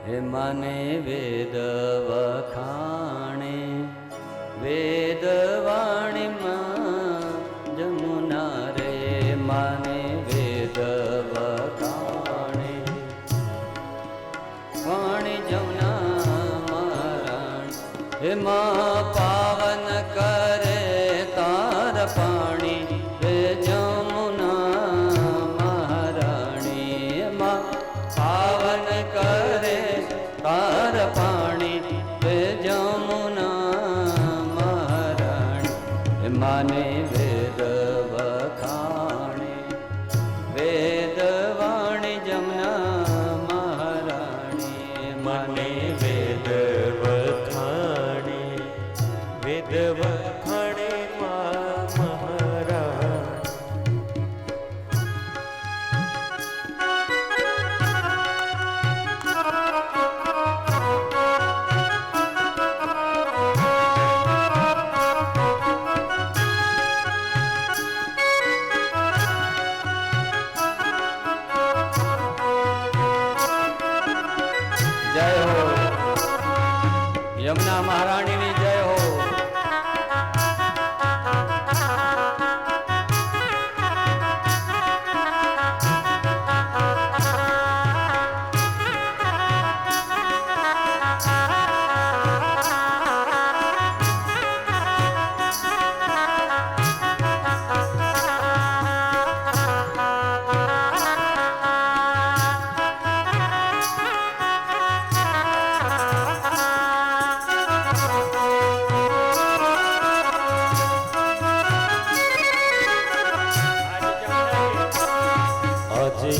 હે માને વેદ વખાણે વેદ વાણીમાં જમુના રે માને વેદ વખાણે વાણી જમુના મહારાણી એમાં પાવન કરે તાર પાણી રે જમુના મહારાણી એમાં પાવન કરે તાર પાણી રે જમુના મહારાણી માને વેદ વખાણે વેદ વાણી જમુના મહારાણી મને વેદ વખાણે વેદ વખાણે મહારાજ જય હો યમુના મહારાણીની જય હો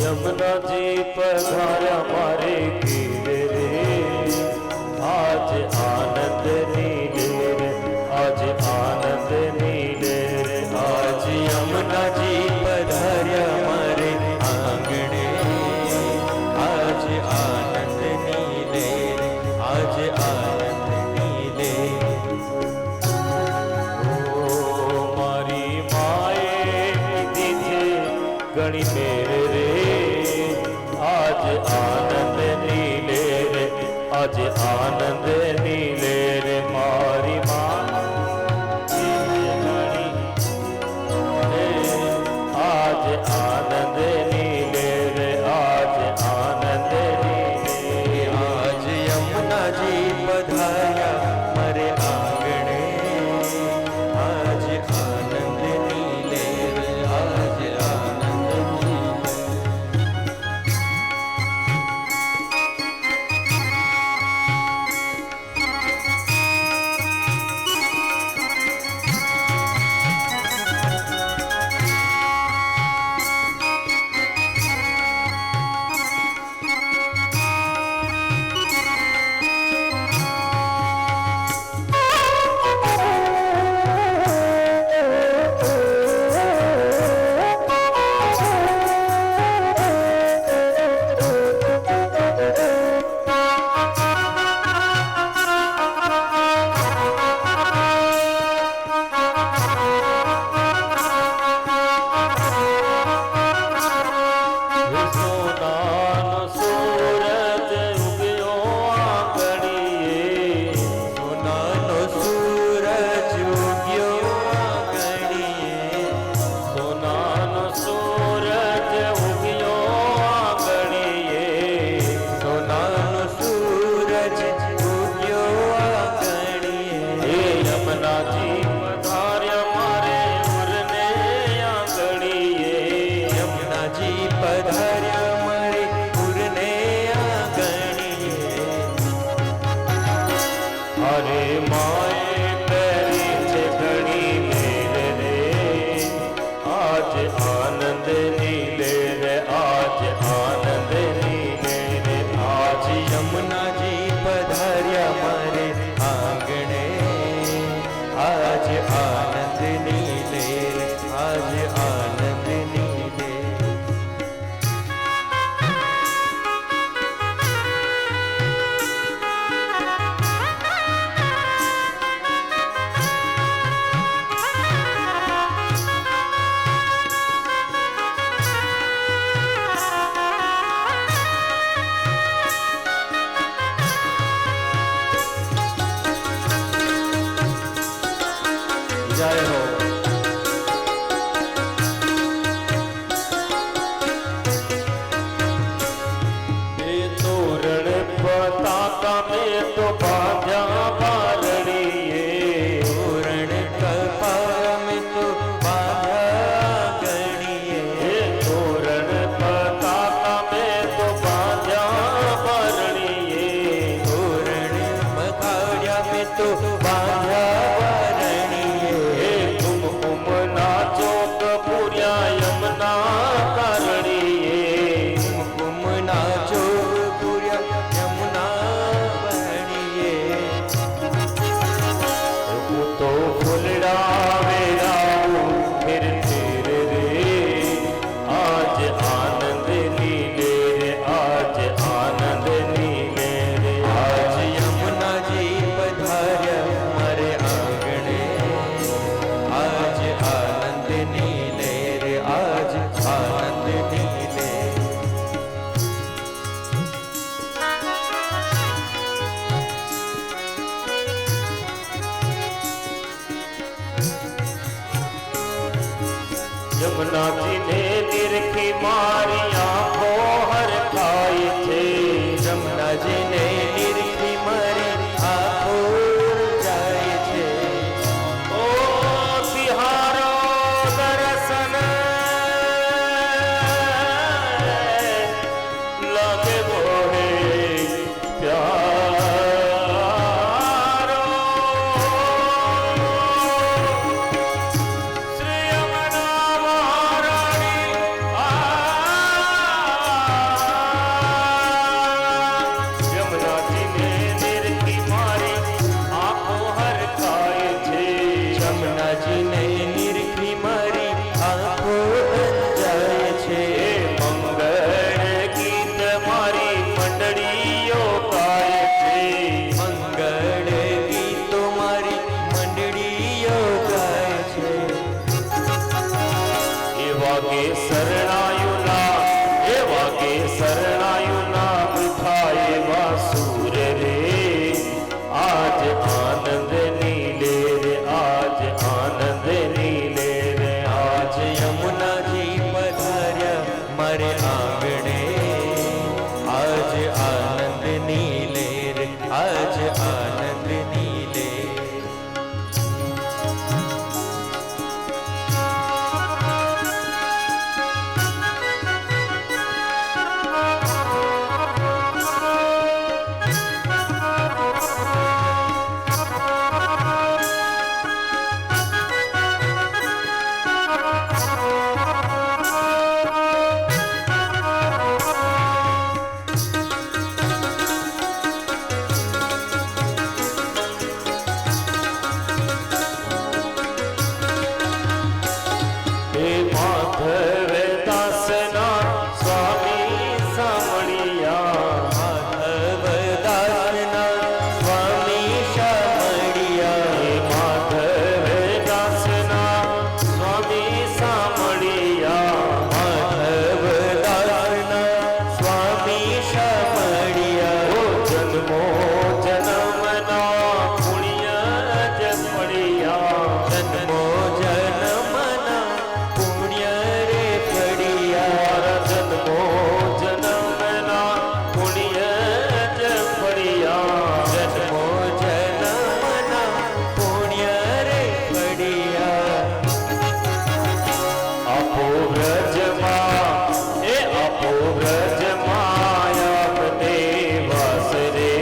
यमुना जी पधारा मारे कीरे रे आज आनंद नीले रे आज आनंद नीले रे आज यमुना जी पधारा मारे आंगणे आज आनंद नीले रे आज आनंद नीले ओ मारी माए दीजे गणी मेरे रे आज आनंद नीले रे आज आनंद नीले रे मारी माँ आज आनंद नीले रे आज आनंद नीले आज यमुना जी पधारा मरे आंगणे आज आनंद नीले रे आज आनंद नीले जय हो। तोरण पताका में तो बाजा बारड़िए, तोरण कपाल में तो बाजा गणिए, तोरण पताका में तो बाजा बारड़िए, तोरण पखाड़िया में तो बाजा बरणिए, कुमकुम नाचो कपूरिया यमुना करड़िए, कुमकुम नाचो पूर्या यमुना बरणिए, तो फुलड़ा वेराऊ फिर तेरे रे, आज आनंद लीले रे, आज आनंद लीले रे, आज यमुना जी पधार्या हमारे आंगणे, आज आनंद नीले रे, आज आनंद नीले। यमुना जी ने निरखी मारी आंखों हर खाई थे, यमुना जी ने निरखी मारी आँखों जाए छे, ओ तिहारो दर्शन लगे मोहे प्यारो, श्री यमुना महारानी यमुना जी ने निरखी मारी आंखों हर खाए थे, यमुना जी ने निरखी मारी आँखों जाए छे, मंगल गीत मारी मंडળીઓ ગાય છે, મંગળ ગીતો મારી મંડળીઓ ગાય છે, એ વાગે શરણાયુના થાય એવા સૂર રે, આજ આનંદ નીલે રે, આજ આનંદ નીલે રે, आज यमुना जी पधार्या मारे आंगणे, आज आनंद नीले रे, आज आनंद नीले। હે માધવ દાસના સ્વામી સામળિયા, माधव दासना स्वामी शामળિયા, હે માધવ દાસના સ્વામી સામળિયા, माधव दासना स्वामी शामળિયા, ઓ જન્મો જન્મના પુણ્ય જ પડ્યા, જન્મો જન્મના પુણ્ય રે પડિયા, જન્મો જન્મના પુણ્ય જ પડ્યા, જન્મો જન્મના પુણ્ય રે પડિયા, આપો વ્રજમાં એ આપો વ્રજમાં આપને વાસ રે,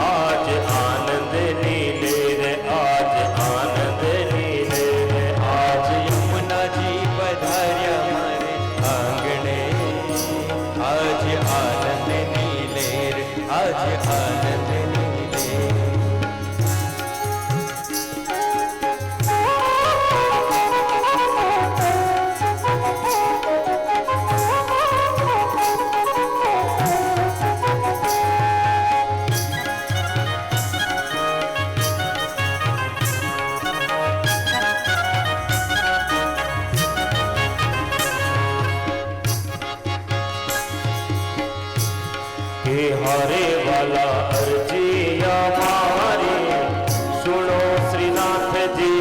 આજ આનંદ નીલે રે, આજ આનંદ નીલે રે, आज यमुना जी पधार्या मारे आंगणे, आज आनंद नीले रे, आज आनंद नीले। हे हारे वाला अर्जिया मारी, सुनो श्रीनाथ जी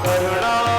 કરુણા